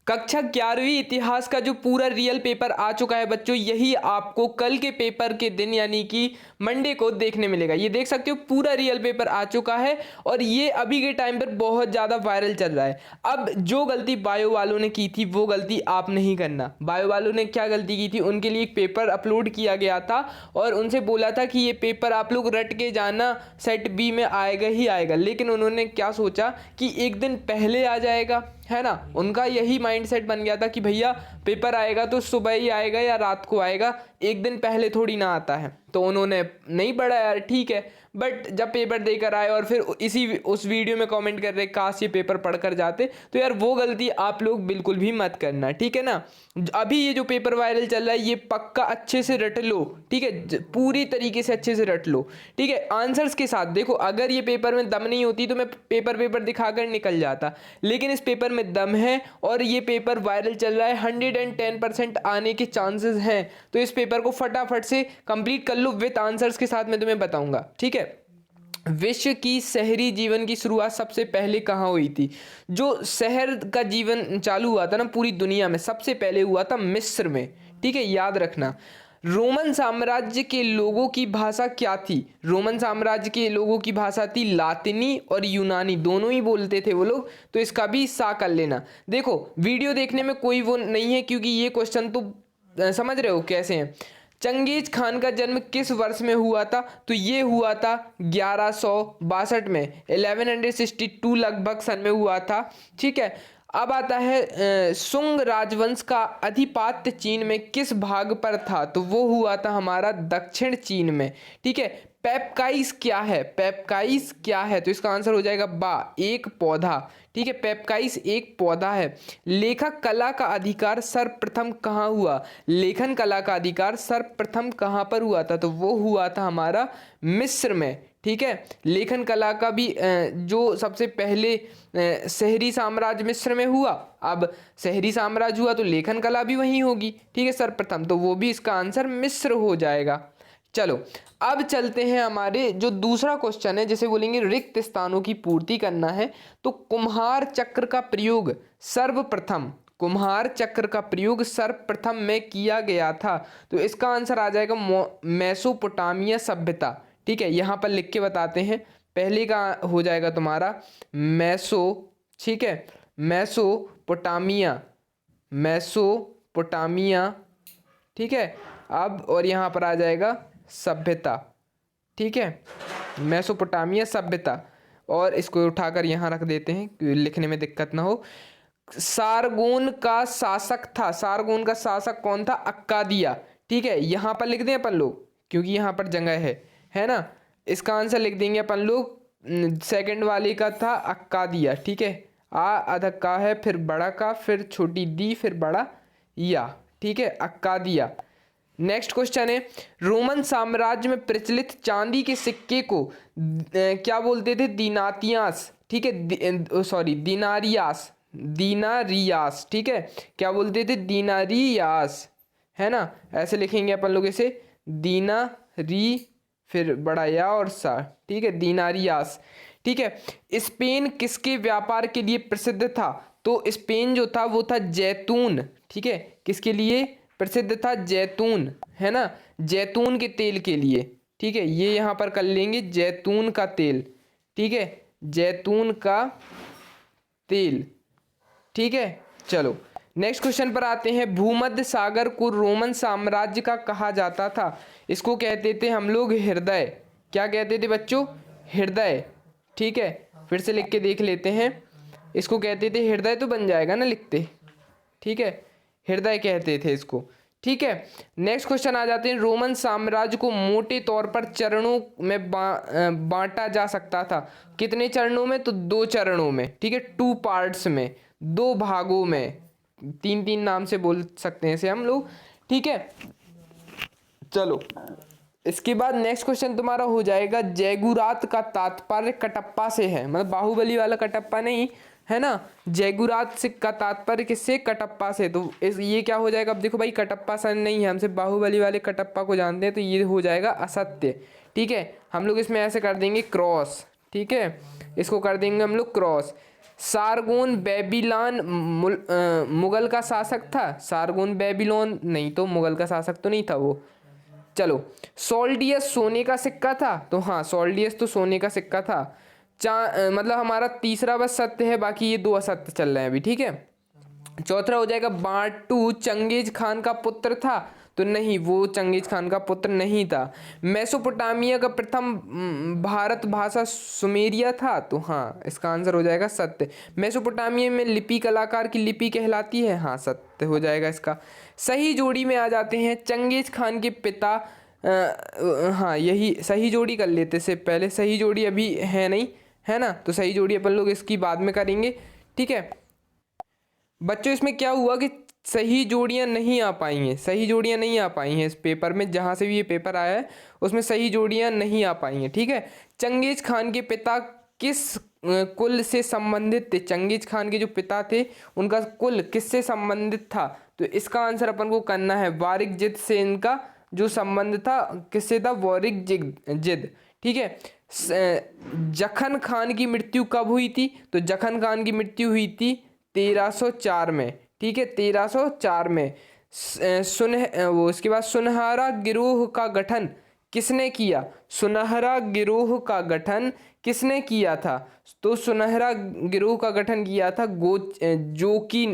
कक्षा 11वीं इतिहास का जो पूरा रियल पेपर आ चुका है बच्चों, यही आपको कल के पेपर के दिन यानी कि मंडे को देखने मिलेगा। ये देख सकते हो पूरा रियल पेपर आ चुका है और ये अभी के टाइम पर बहुत ज़्यादा वायरल चल रहा है। अब जो गलती बायो वालों ने की थी वो गलती आप नहीं करना। बायो वालों ने क्या गलती की थी, उनके लिए एक पेपर अपलोड किया गया था और उनसे बोला था कि ये पेपर आप लोग रट के जाना, सेट बी में आएगा ही आएगा। लेकिन उन्होंने क्या सोचा कि एक दिन पहले आ जाएगा, है ना। उनका यही माइंडसेट बन गया था कि भैया पेपर आएगा तो सुबह ही आएगा या रात को आएगा, एक दिन पहले थोड़ी ना आता है। तो उन्होंने नहीं पढ़ा यार, ठीक है। बट जब पेपर देकर आए और फिर उस वीडियो में कमेंट कर रहे काश ये पेपर पढ़कर जाते, तो यार वो गलती आप लोग बिल्कुल भी मत करना, ठीक है ना। अभी ये जो पेपर वायरल चल रहा है ये पक्का अच्छे से रट लो, ठीक है, पूरी तरीके से अच्छे से रट लो, ठीक है, आंसर्स के साथ। देखो अगर ये पेपर में दम नहीं होती तो मैं पेपर दिखाकर निकल जाता, लेकिन इस पेपर में दम है और ये पेपर वायरल चल रहा है, 110% आने के चांसेस हैं। तो इस पेपर को फटाफट से कंप्लीट कर लो विथ आंसर्स के साथ, मैं तुम्हें बताऊंगा, ठीक है। विश्व की शहरी जीवन की शुरुआत सबसे पहले कहाँ हुई थी? जो शहर का जीवन चालू हुआ था ना पूरी दुनिया में, सबसे पहले हुआ था मिस्र में, ठीक है, याद रखना। रोमन साम्राज्य के लोगों की भाषा क्या थी? रोमन साम्राज्य के लोगों की भाषा थी लातिनी और यूनानी, दोनों ही बोलते थे वो लोग, तो इसका भी सा कर लेना। देखो वीडियो देखने में कोई वो नहीं है क्योंकि ये क्वेश्चन तो समझ रहे हो कैसे हैं। चंगेज खान का जन्म किस वर्ष में हुआ था? तो ये हुआ था 1162 में, 1162 लगभग सन में हुआ था, ठीक है। अब आता है सुंग राजवंश का अधिपत्य चीन में किस भाग पर था? तो वो हुआ था हमारा दक्षिण चीन में, ठीक है। पेपकाइस क्या है? पेपकाइस क्या है? तो इसका आंसर हो जाएगा बा, एक पौधा, ठीक है। पेपकाइस एक पौधा है। लेखक कला का अधिकार सर्वप्रथम कहाँ हुआ? लेखन कला का अधिकार सर्वप्रथम कहाँ पर हुआ था? तो वो हुआ था हमारा मिस्र में, ठीक है। लेखन कला का भी जो सबसे पहले शहरी साम्राज्य मिस्र में हुआ, अब शहरी साम्राज्य हुआ तो लेखन कला भी वहीं होगी, ठीक है, सर्वप्रथम, तो वो भी इसका आंसर मिस्र हो जाएगा। चलो अब चलते हैं हमारे जो दूसरा क्वेश्चन है, जैसे बोलेंगे रिक्त स्थानों की पूर्ति करना है। तो कुम्हार चक्र का प्रयोग सर्वप्रथम, कुम्हार चक्र का प्रयोग सर्वप्रथम में किया गया था। तो इसका आंसर आ जाएगा मेसोपोटामिया सभ्यता, ठीक है। यहाँ पर लिख के बताते हैं, पहले का हो जाएगा तुम्हारा मैसो, ठीक है, मेसोपोटामिया, मेसोपोटामिया, ठीक है। अब और यहाँ पर आ जाएगा सभ्यता, ठीक है, मेसोपोटामिया सभ्यता। और इसको उठाकर यहाँ रख देते हैं लिखने में दिक्कत ना हो। सारगोन का शासक था, सारगोन का शासक कौन था? अक्कादिया, ठीक है। यहाँ पर लिख दें अपन लोग क्योंकि यहाँ पर जगह है ना। इसका आंसर लिख देंगे अपन लोग, सेकंड वाले का था अक्कादिया, ठीक है। आ अधक का है, फिर बड़ा का, फिर छोटी दी, फिर बड़ा या, ठीक है, अक्कादिया। नेक्स्ट क्वेश्चन है, रोमन साम्राज्य में प्रचलित चांदी के सिक्के को क्या बोलते थे? दीनातियास, ठीक है, सॉरी दीनारियास, दीनारियास, ठीक है, क्या बोलते थे? दीनारियास, है ना। ऐसे लिखेंगे अपन लोग इसे, दीनारी फिर बड़ा या और सा, ठीक है, दीनारियास, ठीक है। स्पेन किसके व्यापार के लिए प्रसिद्ध था? तो स्पेन जो था वो था जैतून, ठीक है, किसके लिए प्रसिद्ध था? जैतून, है ना, जैतून के तेल के लिए, ठीक है। ये यहाँ पर कर लेंगे जैतून का तेल, ठीक है, जैतून का तेल, ठीक है। चलो नेक्स्ट क्वेश्चन पर आते हैं। भूमध्य सागर को रोमन साम्राज्य का कहा जाता था? इसको कहते थे हम लोग हृदय, क्या कहते थे बच्चों? हृदय, ठीक है। फिर से लिख के देख लेते हैं, इसको कहते थे हृदय, तो बन जाएगा ना लिखते, ठीक है, हृदय कहते थे इसको, ठीक है। नेक्स्ट क्वेश्चन आ जाते हैं। रोमन साम्राज्य को मोटे तौर पर चरणों में बांटा जा सकता था? कितने चरणों में? तो 2 चरणों में, ठीक है, 2 पार्ट्स में, 2 भागों में, 3 नाम से बोल सकते हैं इसे हम लोग, ठीक है। चलो इसके बाद नेक्स्ट क्वेश्चन तुम्हारा हो जाएगा, जयगुरात का तात्पर्य कटप्पा से है, मतलब बाहुबली वाला कटप्पा नहीं, है ना। जयगुरात से का तात्पर्य किससे? कटप्पा से। तो ये क्या हो जाएगा? अब देखो भाई कटप्पा सन नहीं है, हम सिर्फ बाहुबली वाले कटप्पा को जानते हैं, तो ये हो जाएगा असत्य, ठीक है। हम लोग इसमें ऐसे कर देंगे क्रॉस, ठीक है, इसको कर देंगे हम लोग क्रॉस। सारगोन बेबीलोन मुगल का शासक था। सारगोन बेबीलोन नहीं तो मुगल का शासक तो नहीं था वो। चलो, सोल्डियस सोने का सिक्का था, तो हाँ सोल्डियस तो सोने का सिक्का था। मतलब हमारा तीसरा बस सत्य है, बाकी ये दो असत्य चल रहे हैं अभी, ठीक है। चौथा हो जाएगा बांटू चंगेज खान का पुत्र था, तो नहीं वो चंगेज खान का पुत्र नहीं था। मेसोपोटामिया का प्रथम भारत भाषा सुमेरिया था, तो हाँ इसका आंसर हो जाएगा सत्य। मेसोपोटामिया में लिपि कलाकार की लिपि कहलाती है, हाँ सत्य हो जाएगा इसका। सही जोड़ी में आ जाते हैं, चंगेज खान के पिता हाँ यही सही जोड़ी कर लेते से पहले, सही जोड़ी अभी है नहीं है ना, तो सही जोड़ी अपन लोग इसकी बाद में करेंगे, ठीक है बच्चों। इसमें क्या हुआ कि सही जोड़ियां नहीं आ पाई हैं, सही जोड़ियां नहीं आ पाई हैं इस पेपर में, जहाँ से भी ये पेपर आया है उसमें सही जोड़ियां नहीं आ पाई हैं, ठीक है। चंगेज खान के पिता किस कुल से संबंधित थे? चंगेज खान के जो पिता थे उनका कुल किससे संबंधित था? तो इसका आंसर अपन को करना है वारिकजिद से। इनका जो संबंध था किससे था? वारिकजिद, ठीक है। जखन खान की मृत्यु कब हुई थी? तो जखन खान की मृत्यु हुई थी 1304 में, ठीक है 1304 में। वो इसके बाद सुनहरा गिरोह का गठन किसने किया? सुनहरा गिरोह का गठन किसने किया था? तो सुनहरा गिरोह का गठन किया था जोची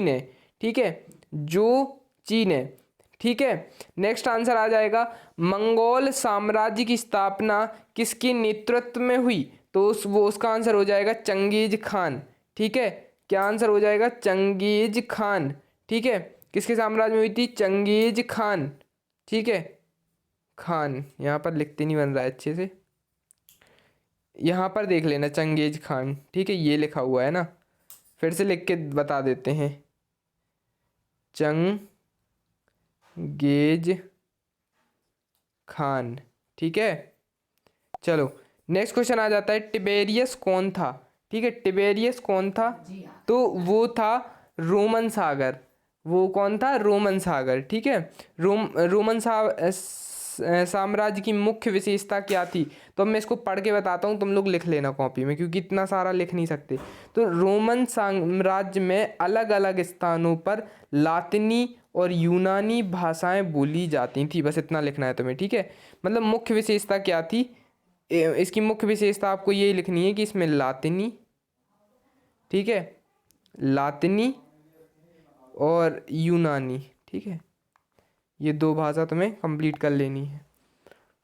ने, ठीक है जोची ने, ठीक है। नेक्स्ट आंसर आ जाएगा मंगोल साम्राज्य की स्थापना किसके नेतृत्व में हुई? तो उसका आंसर हो जाएगा चंगेज खान, ठीक है। क्या आंसर हो जाएगा? चंगेज खान, ठीक है। किसके साम्राज्य में हुई थी? चंगेज खान, ठीक है। खान यहाँ पर लिखते नहीं बन रहा है अच्छे से, यहाँ पर देख लेना चंगेज खान, ठीक है ये लिखा हुआ है ना, फिर से लिख के बता देते हैं चंगेज खान, ठीक है। चलो नेक्स्ट क्वेश्चन आ जाता है टिबेरियस कौन था? ठीक है टिबेरियस कौन था? तो वो था रोमन सागर। वो कौन था? रोमन सागर, ठीक है। रोमन साम्राज्य की मुख्य विशेषता क्या थी? तो अब मैं इसको पढ़ के बताता हूँ, तुम लोग लिख लेना कॉपी में, क्योंकि इतना सारा लिख नहीं सकते। तो रोमन साम्राज्य में अलग अलग स्थानों पर लातिनी और यूनानी भाषाएं बोली जाती थी, बस इतना लिखना है तुम्हें, ठीक है। मतलब मुख्य विशेषता क्या थी? इसकी मुख्य विशेषता आपको यही लिखनी है कि इसमें लातिनी, ठीक है, लातिनी और यूनानी, ठीक है, ये दो भाषा तुम्हें कंप्लीट कर लेनी है।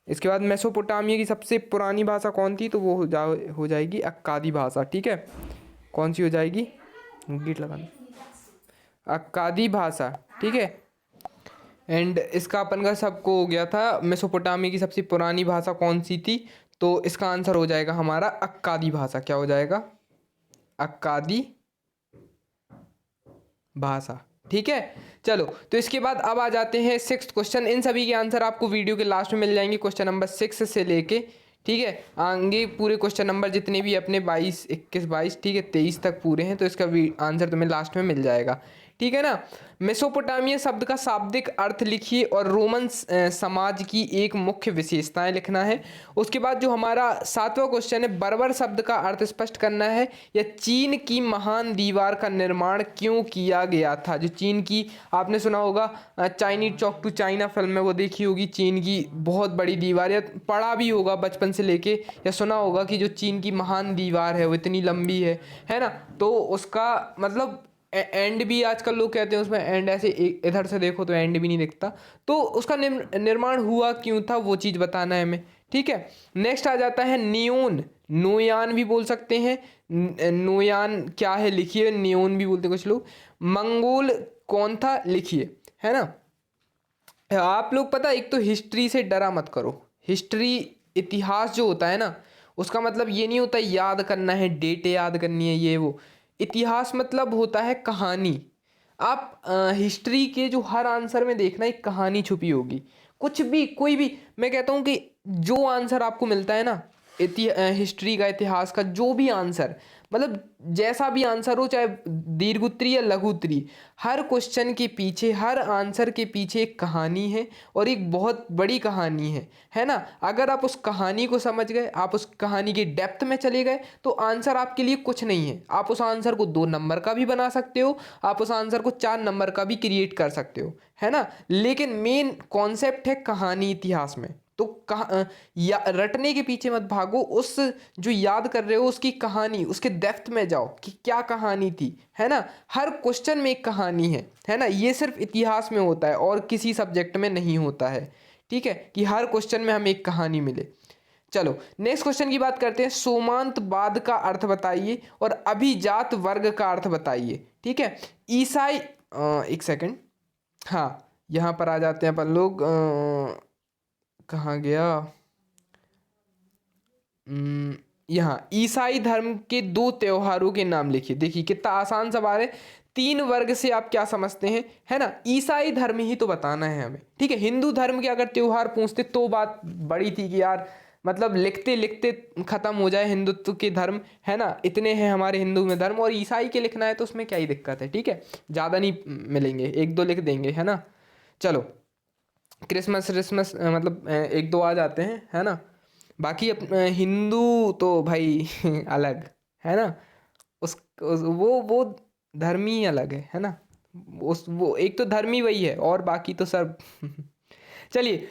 इसके बाद मेसोपोटामिया की सबसे पुरानी भाषा कौन थी? तो वो हो जाएगी अक्कादी भाषा, ठीक है। कौन सी हो जाएगी? गीट लगाना, अक्कादी भाषा, ठीक है। एंड इसका अपन का सबको हो गया था मेसोपोटामिया की सबसे पुरानी भाषा कौन सी थी? तो इसका आंसर हो जाएगा हमारा अक्कादी भाषा। क्या हो जाएगा? अक्कादी भाषा, ठीक है। चलो तो इसके बाद अब आ जाते हैं सिक्स्थ क्वेश्चन। इन सभी के आंसर आपको वीडियो के लास्ट में मिल जाएंगे, क्वेश्चन नंबर 6 से लेके, ठीक है, आगे पूरे क्वेश्चन नंबर जितने भी अपने 22, 21, 22, ठीक है 23 तक पूरे हैं, तो इसका आंसर तुम्हें लास्ट में मिल जाएगा, ठीक है ना। मेसोपोटामिया शब्द का शाब्दिक अर्थ लिखिए और रोमन समाज की एक मुख्य विशेषताएं लिखना है। उसके बाद जो हमारा 7वां क्वेश्चन है, बर्बर शब्द का अर्थ स्पष्ट करना है, या चीन की महान दीवार का निर्माण क्यों किया गया था? जो चीन की, आपने सुना होगा Chinese Chowk to China film में वो देखी होगी, चीन की बहुत बड़ी दीवार, या पढ़ा भी होगा बचपन से लेके, या सुना होगा कि जो चीन की महान दीवार है वो इतनी लंबी है ना। तो उसका मतलब एंड भी आजकल लोग कहते हैं उसमें, एंड ऐसे इधर से देखो तो एंड भी नहीं दिखता, तो उसका निर्माण हुआ क्यों था वो चीज़ बताना है हमें, ठीक है। नेक्स्ट आ जाता है नियोन, नोयान भी बोल सकते हैं, नोयान क्या है लिखिए, नियोन भी बोलते हैं कुछ लोग। मंगोल कौन था लिखिए, है ना। आप लोग पता, एक तो हिस्ट्री से डरा मत करो। हिस्ट्री, इतिहास जो होता है ना, उसका मतलब ये नहीं होता याद करना है, डेटें याद करनी है ये वो। इतिहास मतलब होता है कहानी। आप हिस्ट्री के जो हर आंसर में देखना एक कहानी छुपी होगी, कुछ भी, कोई भी, मैं कहता हूँ कि जो आंसर आपको मिलता है ना हिस्ट्री का, इतिहास का जो भी आंसर, मतलब जैसा भी आंसर हो, चाहे दीर्घ उत्तरी या लघु उत्तरी, हर क्वेश्चन के पीछे, हर आंसर के पीछे एक कहानी है और एक बहुत बड़ी कहानी है ना। अगर आप उस कहानी को समझ गए, आप उस कहानी की डेप्थ में चले गए, तो आंसर आपके लिए कुछ नहीं है। आप उस आंसर को 2 नंबर का भी बना सकते हो, आप उस आंसर को 4 नंबर का भी क्रिएट कर सकते हो, है ना। लेकिन मेन कॉन्सेप्ट है कहानी इतिहास में। तो रटने के पीछे मत भागो, उस जो याद कर रहे हो उसकी कहानी, उसके डेप्थ में जाओ कि क्या कहानी थी, है ना। हर क्वेश्चन में एक कहानी है ना। ये सिर्फ इतिहास में होता है और किसी सब्जेक्ट में नहीं होता है, ठीक है, कि हर क्वेश्चन में हमें एक कहानी मिले। चलो नेक्स्ट क्वेश्चन की बात करते हैं। सोमांतवाद का अर्थ बताइए और अभिजात वर्ग का अर्थ बताइए, ठीक है। ईसाई एक सेकंड, हाँ यहाँ पर आ जाते हैं अपन लोग। कहाँ गया, यहाँ ईसाई धर्म के 2 त्योहारों के नाम लिखिए। देखिए कितना आसान सवाल है। 3 वर्ग से आप क्या समझते हैं, है ना। ईसाई धर्म ही तो बताना है हमें, ठीक है। हिंदू धर्म के अगर त्योहार पूछते तो बात बड़ी थी कि यार मतलब लिखते लिखते खत्म हो जाए हिंदुत्व के धर्म, है ना। इतने हैं हमारे हिंदू में धर्म, और ईसाई के लिखना है तो उसमें क्या ही दिक्कत है, ठीक है। ज़्यादा नहीं मिलेंगे, 1-2 लिख देंगे, है ना। चलो क्रिसमस मतलब 1-2 आ जाते हैं, है ना। बाकी हिंदू तो भाई अलग, है ना। वो धर्म ही अलग है ना। वो एक तो धर्म ही वही है और बाकी तो सब चलिए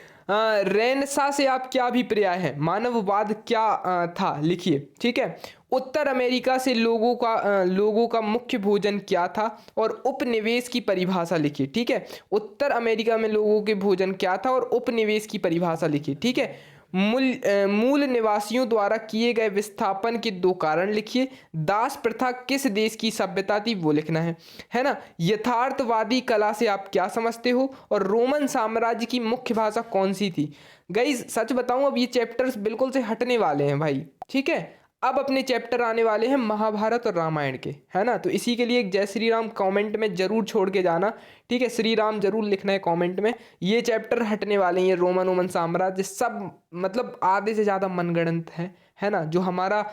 रेनेसां से आप क्या अभिप्राय है, मानववाद क्या था, लिखिए, ठीक है। उत्तर अमेरिका से लोगों का मुख्य भोजन क्या था और उपनिवेश की परिभाषा लिखिए, ठीक है। उत्तर अमेरिका में लोगों के भोजन क्या था और उपनिवेश की परिभाषा लिखिए, ठीक है। मूल निवासियों द्वारा किए गए विस्थापन के 2 कारण लिखिए। दास प्रथा किस देश की सभ्यता थी, वो लिखना है ना। यथार्थवादी कला से आप क्या समझते हो और रोमन साम्राज्य की मुख्य भाषा कौन सी थी। गाइस सच बताऊं, अब ये चैप्टर्स बिल्कुल से हटने वाले हैं भाई, ठीक है। अब अपने चैप्टर आने वाले हैं महाभारत और रामायण के, है ना। तो इसी के लिए एक जय श्री राम कमेंट में जरूर छोड़ के जाना, ठीक है। श्री राम जरूर लिखना है कमेंट में। ये चैप्टर हटने वाले हैं, ये रोमन साम्राज्य सब मतलब आधे से ज़्यादा मनगढ़ंत है ना। जो हमारा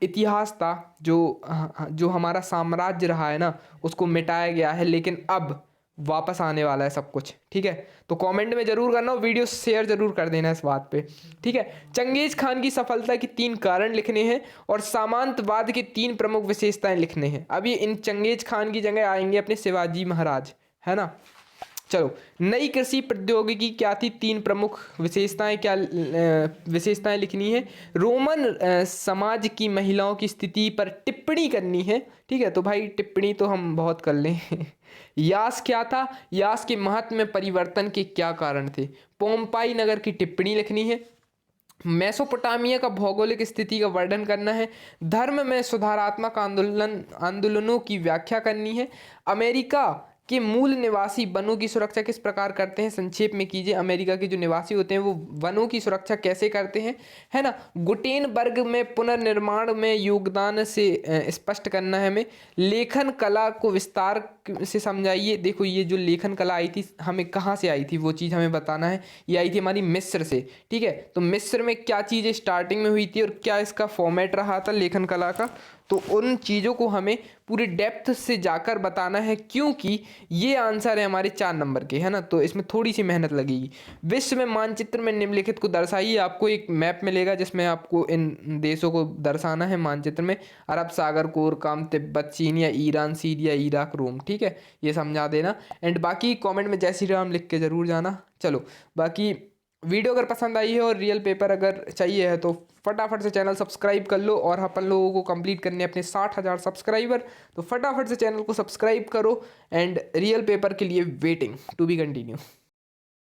इतिहास था, जो हमारा साम्राज्य रहा है ना, उसको मिटाया गया है, लेकिन अब वापस आने वाला है सब कुछ, ठीक है। तो कमेंट में जरूर करना और वीडियो शेयर जरूर कर देना इस बात पे, ठीक है। चंगेज खान की सफलता के 3 कारण लिखने हैं और सामंतवाद के 3 प्रमुख विशेषताएं लिखने हैं। अब ये इन चंगेज खान की जगह आएंगे अपने शिवाजी महाराज, है ना। चलो नई कृषि प्रौद्योगिकी क्या थी, 3 प्रमुख विशेषताएं क्या विशेषताएं लिखनी है। रोमन समाज की महिलाओं की स्थिति पर टिप्पणी करनी है, ठीक है। तो भाई टिप्पणी तो हम बहुत कर लें यास क्या था, यास के महत्व में परिवर्तन के क्या कारण थे। पोम्पाई नगर की टिप्पणी लिखनी है। मेसोपोटामिया का भौगोलिक स्थिति का वर्णन करना है। धर्म में सुधारात्मक आंदोलनों की व्याख्या करनी है। अमेरिका के मूल निवासी वनों की सुरक्षा किस प्रकार करते हैं, संक्षेप में कीजिए। अमेरिका के जो निवासी होते हैं वो वनों की सुरक्षा कैसे करते हैं, है ना। गुटेनबर्ग में पुनर्निर्माण में योगदान से स्पष्ट करना है हमें। लेखन कला को विस्तार से समझाइए। देखो ये जो लेखन कला आई थी हमें कहाँ से आई थी, वो चीज़ हमें बताना है। ये आई थी हमारी मिस्र से, ठीक है। तो मिस्र में क्या चीज़ें स्टार्टिंग में हुई थी और क्या इसका फॉर्मेट रहा था लेखन कला का, तो उन चीज़ों को हमें पूरी डेप्थ से जाकर बताना है, क्योंकि ये आंसर है हमारे 4 नंबर के, है ना। तो इसमें थोड़ी सी मेहनत लगेगी। विश्व में मानचित्र में निम्नलिखित को दर्शाइए। आपको एक मैप मिलेगा जिसमें आपको इन देशों को दर्शाना है मानचित्र में। अरब सागर, कोरकाम, तिब्बत, चीन या ईरान, सीरिया, इराक, रोम, ठीक है। ये समझा देना एंड बाकी कमेंट में जय श्री राम लिख के ज़रूर जाना। चलो बाकी वीडियो अगर पसंद आई है और रियल पेपर अगर चाहिए है तो फटाफट से चैनल सब्सक्राइब कर लो। और अपन लोगों को कंप्लीट करने अपने 60,000 सब्सक्राइबर, तो फटाफट से चैनल को सब्सक्राइब करो एंड रियल पेपर के लिए वेटिंग टू बी कंटिन्यू।